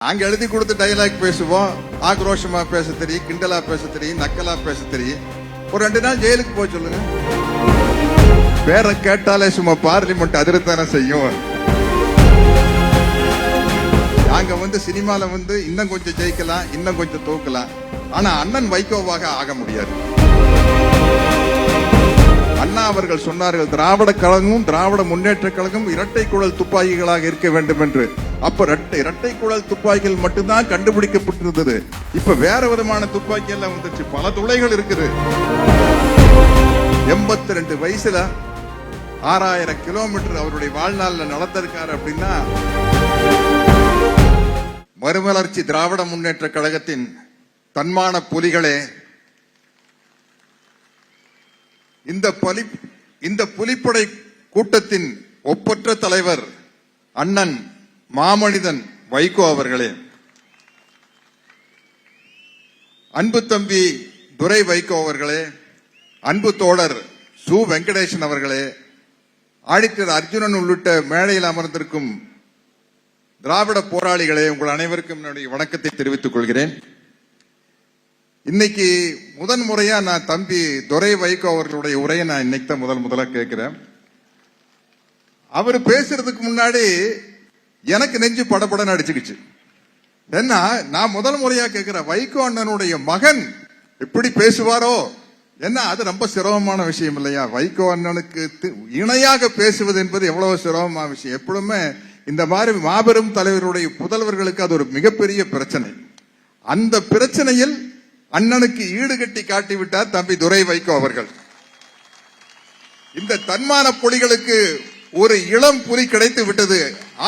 அங்க எழுதி கொடுத்து டைலாக் பேசுவோம், ஆக்ரோஷமா பேச தெரியும், கிண்டலா பேச தெரியும், நக்கலா பேச தெரியும். ஒரு 2 நாள் ஜெயிலுக்கு போய் சொல்லுங்க, பேரை கேட்டாலே சும்மா பார்லிமெண்ட் அதிர்த்தானே செய்யும். நாங்க சினிமால இன்னும் கொஞ்சம் ஜெயிக்கலாம், இன்னும் கொஞ்சம் தோக்கலாம். ஆனா அண்ணன் வைகோவாக ஆக முடியாது. அண்ணா அவர்கள் சொன்னார்கள், திராவிட கழகமும் திராவிட முன்னேற்ற கழகம் இரட்டை குழல் துப்பாக்கிகளாக இருக்க வேண்டும் என்று. அப்ப இரட்டை குழல் துப்பாக்கிகள் மட்டும்தான் கண்டுபிடிக்கப்பட்டிருந்தது. இப்ப வேற விதமான துப்பாக்கி எல்லாம் வந்துச்சு, பல துளைகள் இருக்குது. 82 வயசுல 6000 கிலோமீட்டர் அவருடைய வாழ்நாள்ல நடந்திருக்காரு அப்படின்னா, மறுமலர்ச்சி திராவிட முன்னேற்ற கழகத்தின் தன்மான புலிகளே, இந்த புலிப்படை கூட்டத்தின் ஒப்பற்ற தலைவர் அண்ணன் மாமனிதன் வைகோ அவர்களே, அன்பு தம்பி துரை வைகோ அவர்களே, அன்பு தோழர் சு வெங்கடேசன் அவர்களே, ஆடிட்டர் அர்ஜுனன் உள்ளிட்ட மேடையில் அமர்ந்திருக்கும் திராவிட போராளிகளே, உங்கள் அனைவருக்கும் என்னுடைய வணக்கத்தை தெரிவித்துக் கொள்கிறேன். இன்னைக்கு முதன் முறையா நான் தம்பி துரை வைகோ அவர்களுடைய உரையை நான் இன்னைக்கு தான் முதல்ல கேட்கிறேன். அவர் பேசுறதுக்கு முன்னாடி எனக்கு நெஞ்சு படபடன்னு அடிச்சுக்கிச்சு. ஏன்னா நான் முதல் முறையா கேட்கிறேன், வைகோ அண்ணனுடைய மகன் எப்படி பேசுவாரோ என்ன, அது ரொம்ப சிரமமான விஷயம் இல்லையா? வைகோ அண்ணனுக்கு இணையாக பேசுவது என்பது எவ்வளவு சிரமமான விஷயம். எப்பொழுதுமே இந்த மாதிரி மாபெரும் தலைவருடைய புதல்வர்களுக்கு அது ஒரு மிகப்பெரிய பிரச்சனை. அந்த பிரச்சனையில் அண்ணனுக்கு ஈடுகட்டி காட்டிவிட்டார் தம்பி துரை வைகோ அவர்கள். இந்த தன்மான புலிகளுக்கு ஒரு இளம் புலி கிடைத்து விட்டது.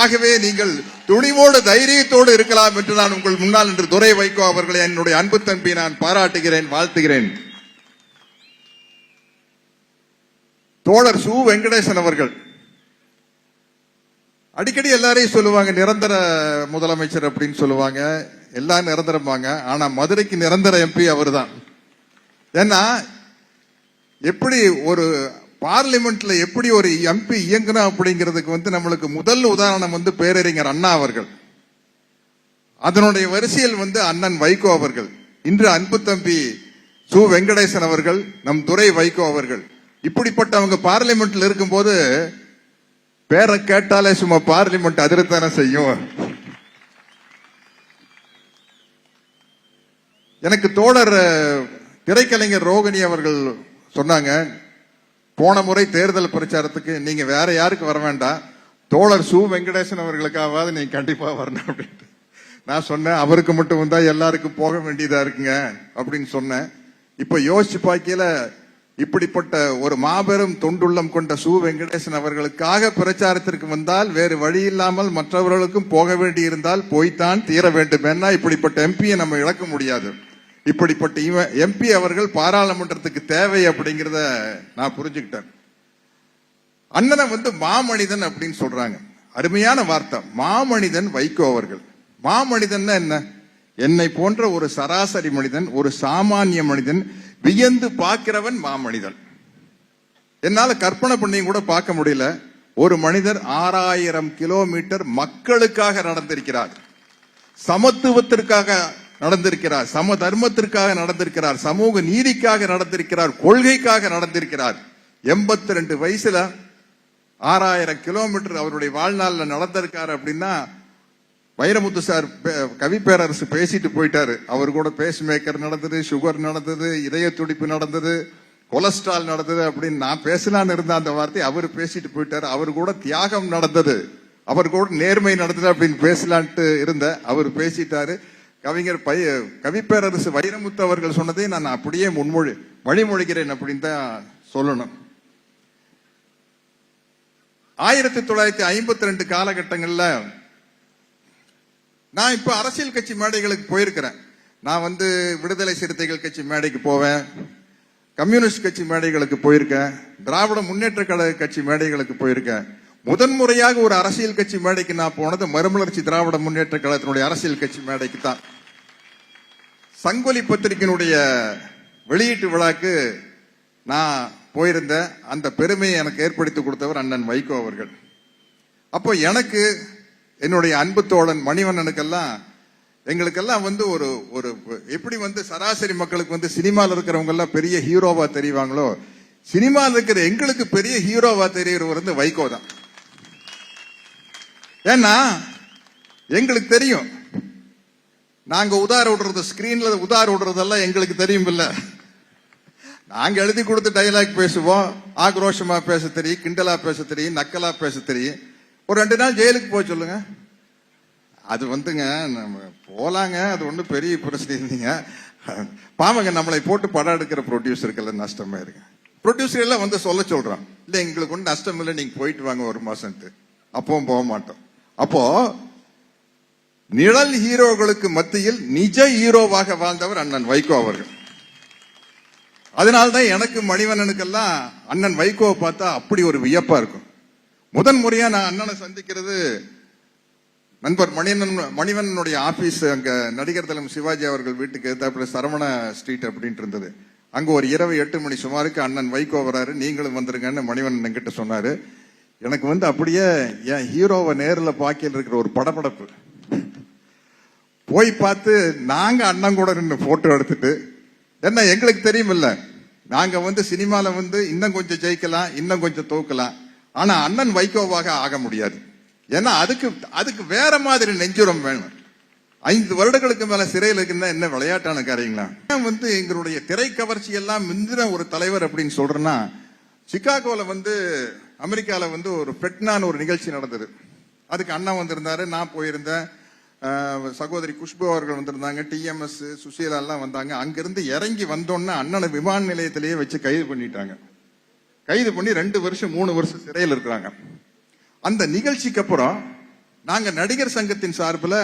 ஆகவே நீங்கள் துணிவோடு தைரியத்தோடு இருக்கலாம் என்று நான் உங்கள் முன்னால் என்று துரை வைகோ அவர்களை என்னுடைய அன்பு தம்பி நான் பாராட்டுகிறேன், வாழ்த்துகிறேன். தோழர் சு வெங்கடேசன் அவர்கள் அடிக்கடி எல்லாரையும் சொல்லுவாங்க, நிரந்தர முதலமைச்சர் அப்படின்னு சொல்லுவாங்க, எல்லாம் நிரந்தரமாங்க. ஆனா மதுரைக்கு நிரந்தர எம்பி அவர் தான். ஏன்னா எப்படி ஒரு பார்லிமெண்ட்ல எப்படி ஒரு எம்பி இயங்கணும் அப்படிங்கிறதுக்கு நம்மளுக்கு முதல் உதாரணம் பேரறிஞர் அண்ணா அவர்கள். அதனுடைய வரிசையில் அண்ணன் வைகோ அவர்கள், இன்று அன்பு தம்பி சு வெங்கடேசன் அவர்கள், நம் துரை வைகோ அவர்கள். இப்படிப்பட்டவங்க பார்லிமெண்ட்ல இருக்கும்போது பேரை கேட்டாலே சும்மா பார்லிமெண்ட் அதிர்த்தானே செய்யும். எனக்கு தோழர் திரைக்கலைஞர் ரோகிணி அவர்கள் சொன்னாங்க, போன முறை தேர்தல் பிரச்சாரத்துக்கு நீங்க வேற யாருக்கு வர வேண்டாம், தோழர் சு வெங்கடேசன் அவர்களுக்காவது நீங்க கண்டிப்பா வரணும் அப்படின்ட்டு. நான் சொன்னேன், அவருக்கு மட்டும் வந்தா எல்லாருக்கும் போக வேண்டியதா இருக்குங்க அப்படின்னு சொன்னேன். இப்ப யோசிச்சு பார்க்கல, இப்படிப்பட்ட ஒரு மாபெரும் தொண்டுள்ளம் கொண்ட சு வெங்கடேசன் அவர்களுக்காக பிரச்சாரத்திற்கு வந்தால் வேறு வழி இல்லாமல் மற்றவர்களுக்கும் போக வேண்டி இருந்தால் போய்த்தான் தீர வேண்டும். ஏன்னா இப்படிப்பட்ட எம்பியை நம்ம இழக்க முடியாது. இப்படிப்பட்ட எம்பி அவர்கள் பாராளுமன்றத்துக்கு தேவை அப்படிங்கிறத நான் புரிஞ்சுக்கிட்டேன். அண்ணனை மாமனிதன் அப்படின்னு சொல்றாங்க, அருமையான வார்த்தை. மாமனிதன் வைகோ அவர்கள். மாமனிதன் என்ன? என்னை போன்ற ஒரு சராசரி மனிதன், ஒரு சாமானிய மனிதன் வியந்து பார்க்கிறவன் மாமனிதன். என்னால கற்பனை பண்ணி கூட பார்க்க முடியல. ஒரு மனிதர் 6000 கிலோமீட்டர் மக்களுக்காக நடந்திருக்கிறார், சமத்துவத்திற்காக நடந்திருக்கிறார், சம தர்மத்திற்காக நடந்திருக்கிறார், சமூக நீதிக்காக நடந்திருக்கிறார், கொள்கைக்காக நடந்திருக்கிறார். 82 வயசுல 6000 கிலோமீட்டர் அவருடைய வாழ்நாள்ல நடந்திருக்காரு அப்படின்னா, வைரமுத்து சார் கவி பேரரசு பேசிட்டு போயிட்டாரு. அவர் கூட பேஸ் மேக்கர் நடந்தது, சுகர் நடந்தது, இதய துடிப்பு நடந்தது, கொலஸ்ட்ரால் நடந்தது அப்படின்னு நான் பேசலான்னு இருந்த அந்த வார்த்தை அவர் பேசிட்டு போயிட்டாரு. அவர் கூட தியாகம் நடந்தது, அவர் கூட நேர்மை நடந்தது அப்படின்னு பேசலான்ட்டு இருந்த அவர் பேசிட்டாரு. கவிஞர் கவி பேரரசு வைரமுத்து அவர்கள் சொன்னதை நான் அப்படியே வழிமொழிகிறேன் அப்படின்னு தான் சொல்லணும். 1952 காலகட்டங்கள்ல நான் இப்ப அரசியல் கட்சி மேடைகளுக்கு போயிருக்கிறேன். நான் விடுதலை சிறுத்தைகள் கட்சி மேடைக்கு போவேன், கம்யூனிஸ்ட் கட்சி மேடைகளுக்கு போயிருக்கேன், திராவிட முன்னேற்ற கழக கட்சி மேடைகளுக்கு போயிருக்கேன். முதன்முறையாக ஒரு அரசியல் கட்சி மேடைக்கு நான் போனது மறுமலர்ச்சி திராவிட முன்னேற்ற கழகத்தினுடைய அரசியல் கட்சி மேடைக்கு தான். சங்கொலி பத்திரிகையினுடைய வெளியீட்டு விழாக்கு நான் போயிருந்தேன். அந்த பெருமையை எனக்கு ஏற்படுத்தி கொடுத்தவர் அண்ணன் வைகோ அவர்கள். அப்போ எனக்கு என்னுடைய அன்பு தோழன் மணிவண்ணனுக்கெல்லாம் எங்களுக்கெல்லாம் வந்து ஒரு ஒரு எப்படி வந்து சராசரி மக்களுக்கு வந்து சினிமாவில் இருக்கிறவங்க எல்லாம் பெரிய ஹீரோவா தெரிவாங்களோ, சினிமாவில் இருக்கிற எங்களுக்கு பெரிய ஹீரோவா தெரியறவர் வந்து வைகோ தான். ஏன்னா எங்களுக்கு தெரியும், நாங்க உதார விடுறது, ஸ்கிரீன்ல உதார விடுறதெல்லாம் எங்களுக்கு தெரியும் இல்ல. நாங்க எழுதி கொடுத்து டைலாக் பேசுவோம், ஆக்ரோஷமா பேச தெரியும், கிண்டலா பேச தெரியும், நக்கலா பேச தெரியும். ஒரு 2 நாள் ஜெயிலுக்கு போய் சொல்லுங்க, அது வந்துங்க நம்ம போலாங்க, அது ஒண்ணு பெரிய பிரச்சனை இல்லைங்க. பாவங்க நம்மளை போட்டு படம் எடுக்கிற ப்ரொடியூசருக்கெல்லாம் நஷ்டமா இருக்கு. ப்ரொடியூசர் எல்லாம் வந்து சொல்றான், இல்ல எங்களுக்கு ஒன்றும் நஷ்டம் இல்லை, நீங்க போயிட்டு வாங்க 1 மாசம்ட்டு. அப்பவும் போக மாட்டோம். அப்போ நிழல் ஹீரோக்களுக்கு மத்தியில் நிஜ ஹீரோவாக வாழ்ந்தவர் அண்ணன் வைகோ அவர்கள். அதனால்தான் எனக்கு மணிவண்ணனுக்கெல்லாம் அண்ணன் வைகோவை பார்த்தா அப்படி ஒரு வியப்பா இருக்கும். முதன் முறையா நான் அண்ணனை சந்திக்கிறது நண்பர் மணிவண்ணனுடைய ஆபீஸ், அங்க நடிகர் தலம் சிவாஜி அவர்கள் வீட்டுக்கு எதிர்த்தாப்புல சரவண ஸ்ட்ரீட் அப்படின்ட்டு இருந்தது. அங்க ஒரு இரவு 8 மணி சுமாருக்கு அண்ணன் வைகோ வராரு, நீங்களும் வந்துருங்கன்னு மணிவண்ணன் கிட்ட சொன்னாரு. எனக்கு வந்து அப்படியே என் ஹீரோவை நேரில் பாக்கியில் இருக்கிற ஒரு படபடப்பு. போய் பார்த்து நாங்க அண்ணன் கூட நின்று போட்டோ எடுத்துட்டு, என்ன எங்களுக்கு தெரியும் இல்ல, நாங்க வந்து சினிமால வந்து இன்னும் கொஞ்சம் ஜெயிக்கலாம், இன்னும் கொஞ்சம் தோக்கலாம், ஆனா அண்ணன் வைகோவாக ஆக முடியாது. ஏன்னா அதுக்கு வேற மாதிரி நெஞ்சுரம் வேணும். 5 வருடங்களுக்கு மேல சிறையில் இருக்குன்னா என்ன விளையாட்டான காரியங்களா? வந்து எங்களுடைய திரை கவர்ச்சி எல்லாம் மிந்தின ஒரு தலைவர் அப்படின்னு சொல்றேன்னா, சிகாகோல வந்து அமெரிக்கால வந்து ஒரு பெட்னான்னு ஒரு நிகழ்ச்சி நடந்தது. அதுக்கு அண்ணா வந்திருந்தாரு, நான் போயிருந்தேன், சகோதரி குஷ்பு அவர்கள் வந்திருந்தாங்க, டிஎம்எஸ் சுசீலா எல்லாம் வந்தாங்க. அங்கிருந்து இறங்கி வந்தோன்னா அண்ணனை விமான நிலையத்திலேயே வச்சு கைது பண்ணிட்டாங்க. கைது பண்ணி 2 வருஷம் 3 வருஷம் சிறையில் இருக்கிறாங்க. அந்த நிகழ்ச்சிக்கு அப்புறம் நாங்க நடிகர் சங்கத்தின் சார்பில்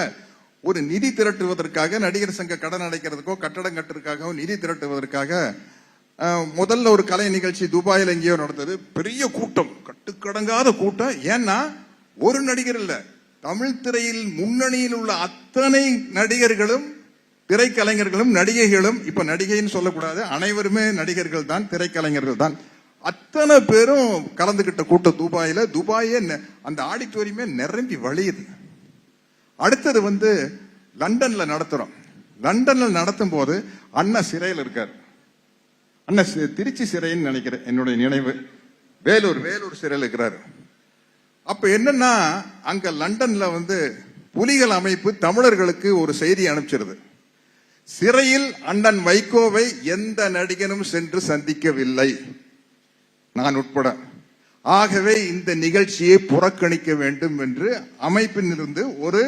ஒரு நிதி திரட்டுவதற்காக, நடிகர் சங்க கடன் அடைக்கிறதுக்கோ கட்டடம் கட்டுறதுக்காக நிதி திரட்டுவதற்காக முதல்ல ஒரு கலை நிகழ்ச்சி துபாயில் எங்கேயோ நடந்தது. பெரிய கூட்டம், கட்டுக்கடங்காத கூட்டம். ஏன்னா ஒரு நடிகர் இல்ல, தமிழ் திரையில் முன்னணியில் உள்ள அத்தனை நடிகர்களும், திரைக்கலைஞர்களும், நடிகைகளும், இப்ப நடிகைன்னு சொல்லக்கூடாது, அனைவருமே நடிகர்கள் தான், திரைக்கலைஞர்கள் தான், அத்தனை பேரும் கலந்துகிட்ட கூட்டம் துபாயில. துபாயே அந்த ஆடிட்டோரியமே நிரம்பி வழியுது. அடுத்தது வந்து லண்டன்ல நடத்துறோம். லண்டன்ல நடத்தும் போது அண்ணன் சிறையில் இருக்காரு. அண்ணன் திருச்சி சிறைன்னு நினைக்கிறேன், என்னுடைய நினைவு. வேலூர் சிறையில் இருக்கிறாரு. அப்ப என்னன்னா, அங்க லண்டன்ல வந்து புலிகள் அமைப்பு தமிழர்களுக்கு ஒரு செய்தி அனுப்பிச்சிருது, சிறையில் அண்ணன் வைகோவை எந்த நடிகனும் சென்று சந்திக்கவில்லை, நான் உட்பட. ஆகவே இந்த நிகழ்ச்சியை புறக்கணிக்க வேண்டும் என்று அமைப்பிலிருந்து ஒரு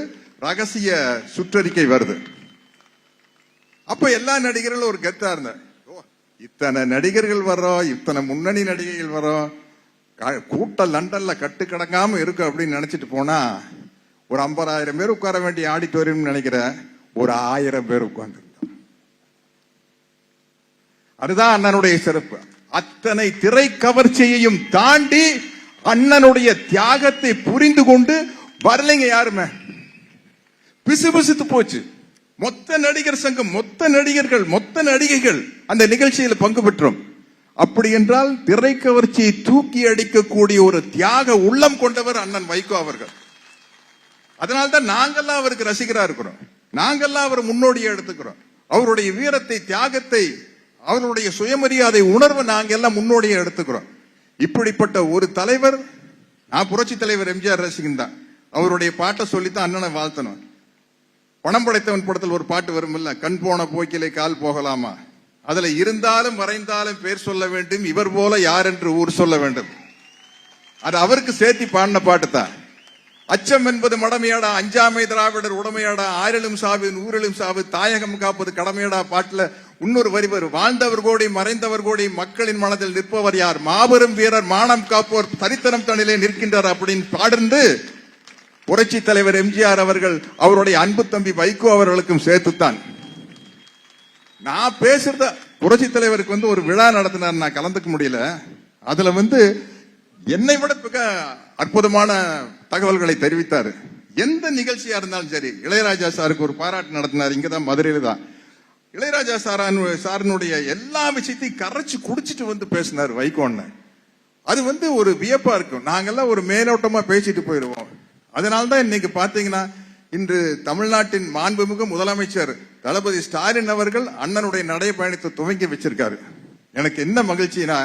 ரகசிய சுற்றறிக்கை வருது. அப்ப எல்லா நடிகர்களும் ஒரு கெத்தா இருந்த, இத்தனை நடிகர்கள் வர்றோம், இத்தனை முன்னணி நடிகைகள் வர்றோம், கூட்டம் லண்டன்ல கட்டு கடங்காம இருக்கும் அப்படின்னு நினைச்சிட்டு போனா, ஒரு 50,000 பேர் உட்கார வேண்டிய ஆடிட்டோரியம் நினைக்கிற ஒரு 1000 பேர் உட்கார்ந்து. அதுதான் அண்ணனுடைய சிறப்பு. அத்தனை திரை கவர்ச்சியையும் தாண்டி அண்ணனுடைய தியாகத்தை புரிந்து கொண்டு வரலைங்க யாருமே. பிசுபிசுத்து போச்சு. மொத்த நடிகர் சங்கம், மொத்த நடிகர்கள், மொத்த நடிகைகள் அந்த நிகழ்ச்சியில் பங்கு பெற்றோம். அப்படி என்றால் திரை கவர்ச்சியை தூக்கி அடிக்கக்கூடிய ஒரு தியாக உள்ளம் கொண்டவர் அண்ணன் வைகோ அவர்கள். அதனால்தான் நாங்கெல்லாம் அவருக்கு ரசிகரா இருக்கிறோம், நாங்கெல்லாம் அவர் முன்னோடியை எடுத்துக்கிறோம். அவருடைய வீரத்தை, தியாகத்தை, அவருடைய சுயமரியாதை உணர்வை நாங்க எல்லாம் முன்னோடியை எடுத்துக்கிறோம். இப்படிப்பட்ட ஒரு தலைவர், நான் புரட்சி தலைவர் எம்ஜிஆர் ரசிகன் தான். அவருடைய பாட்டை சொல்லித்தான் அண்ணனை வாழ்த்தணும். பணம் படைத்தவன் படத்தில் ஒரு பாட்டு வரும் இல்ல, கண் போன போக்கிலே கால் போகலாமா, அதுல இருந்தாலும் மறைந்தாலும் பேர் சொல்ல வேண்டும், இவர் போல யார் என்று ஊர் சொல்ல வேண்டும். அது அவருக்கு சேர்த்தி பாடின பாட்டு தான். அச்சம் என்பது மடமையாடா, அஞ்சாமை திராவிடர் உடமையாடா, ஆறிலும் சாவு நூறிலும் சாவு, தாயகம் காப்பது கடமையாடா பாட்டுல இன்னொரு வரி வரும், வாழ்ந்தவர் கோடி மறைந்தவர் கோடி, மக்களின் மனதில் நிற்பவர் யார், மாபெரும் வீரர் மானம் காப்போர் சரித்திரம் தனிலே நிற்கின்றார் அப்படின்னு பாடுந்து புரட்சி தலைவர் எம்ஜிஆர் அவர்கள் அவருடைய அன்பு தம்பி வைகோ அவர்களுக்கும் சேர்த்துத்தான். நான் பேசுறத புரட்சி தலைவருக்கு வந்து ஒரு விழா நடத்தினார், நான் கலந்துக்க முடியல. அதுல வந்து என்னை விட மிக அற்புதமான தகவல்களை தெரிவித்தாரு. எந்த நிகழ்ச்சியா இருந்தாலும் சரி, இளையராஜா சாருக்கு ஒரு பாராட்டு நடத்தினார், இங்கதான் மதுரையில தான். இளையராஜா சாரனுடைய எல்லா விஷயத்தையும் கரைச்சு குடிச்சிட்டு வந்து பேசினார் வைகோன்னு. அது வந்து ஒரு வியப்பா இருக்கும். நாங்கெல்லாம் ஒரு மேலோட்டமா பேசிட்டு போயிடுவோம். அதனால்தான் இன்னைக்கு பாத்தீங்கன்னா இன்று தமிழ்நாட்டின் மாண்புமிகு முதலமைச்சர் தளபதி ஸ்டாலின் அவர்கள் அண்ணனுடைய நடைபயணத்தை துவங்கி வச்சிருக்காரு. எனக்கு என்ன மகிழ்ச்சினா,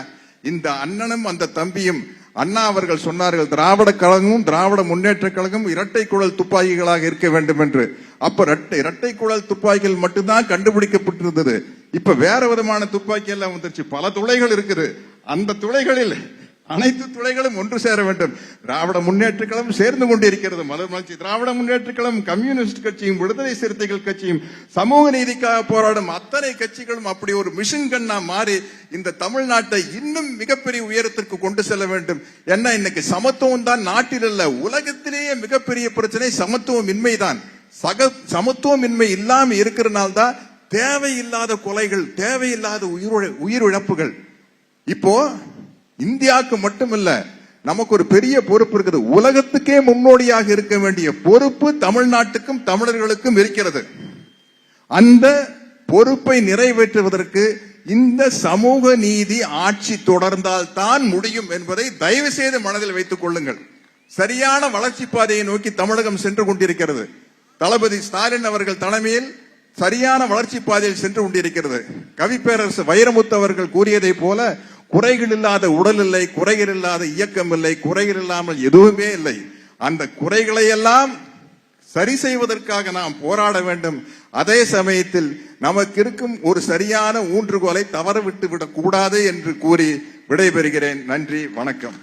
இந்த அண்ணனும் அந்த தம்பியும், அண்ணா அவர்கள் சொன்னார்கள் திராவிட கழகமும் திராவிட முன்னேற்ற கழகம் இரட்டை குழல் துப்பாக்கிகளாக இருக்க வேண்டும் என்று. அப்ப இரட்டை குழல் துப்பாக்கிகள் மட்டும்தான் கண்டுபிடிக்கப்பட்டிருந்தது. இப்ப வேற விதமான துப்பாக்கி எல்லாம் வந்துருச்சு. பல துளைகள் இருக்குது. அந்த துளைகளில் அனைத்து துறைகளும் ஒன்று சேர வேண்டும். திராவிட முன்னேற்ற கழகம் சேர்ந்து கொண்டிருக்கிறது. மலர்மலர்ச்சி திராவிட முன்னேற்ற கழகம், கம்யூனிஸ்ட் கட்சியும், விடுதலை சிறுத்தைகள் கட்சியும், சமூக நீதிக்காக போராடும் அத்தனை கட்சிகளும் அப்படி ஒரு மிஷின் கண்ணா மாறி இந்த தமிழ்நாட்டை இன்னும் மிகப்பெரிய உயரத்திற்கு கொண்டு செல்ல வேண்டும். என்ன, இன்னைக்கு சமத்துவம் தான் நாட்டில் அல்ல, உலகத்திலேயே மிகப்பெரிய பிரச்சனை சமத்துவமின்மை தான். சமத்துவமின்மை இல்லாம இருக்கிறனால்தான் தேவையில்லாத கொலைகள், தேவையில்லாத உயிரிழப்புகள். இப்போ இந்தியாவுக்கு மட்டுமல்ல, நமக்கு ஒரு பெரிய பொறுப்பு இருக்குது. உலகத்துக்கே முன்னோடியாக இருக்க வேண்டிய பொறுப்பு தமிழ்நாட்டுக்கும் தமிழர்களுக்கும் இருக்கிறது. அந்த பொறுப்பை நிறைவேற்றுவதற்கு இந்த சமூக நீதி ஆட்சி தொடர்ந்தால் தான் முடியும் என்பதை தயவு செய்து மனதில் வைத்துக் கொள்ளுங்கள். சரியான வளர்ச்சி பாதையை நோக்கி தமிழகம் சென்று கொண்டிருக்கிறது. தளபதி ஸ்டாலின் அவர்கள் தலைமையில் சரியான வளர்ச்சி பாதையில் சென்று கொண்டிருக்கிறது. கவிப்பேரரசு வைரமுத்து அவர்கள் கூறியதை போல, குறைகள் இல்லாத உடல் இல்லை, குறைகள் இல்லாத இயக்கம் இல்லை, குறைகள் இல்லாமல் எதுவுமே இல்லை. அந்த குறைகளை எல்லாம் சரி செய்வதற்காக நாம் போராட வேண்டும். அதே சமயத்தில் நமக்கு இருக்கும் ஒரு சரியான ஊன்றுகோலை தவற விட்டு விடக் கூடாது என்று கூறி விடைபெறுகிறேன். நன்றி, வணக்கம்.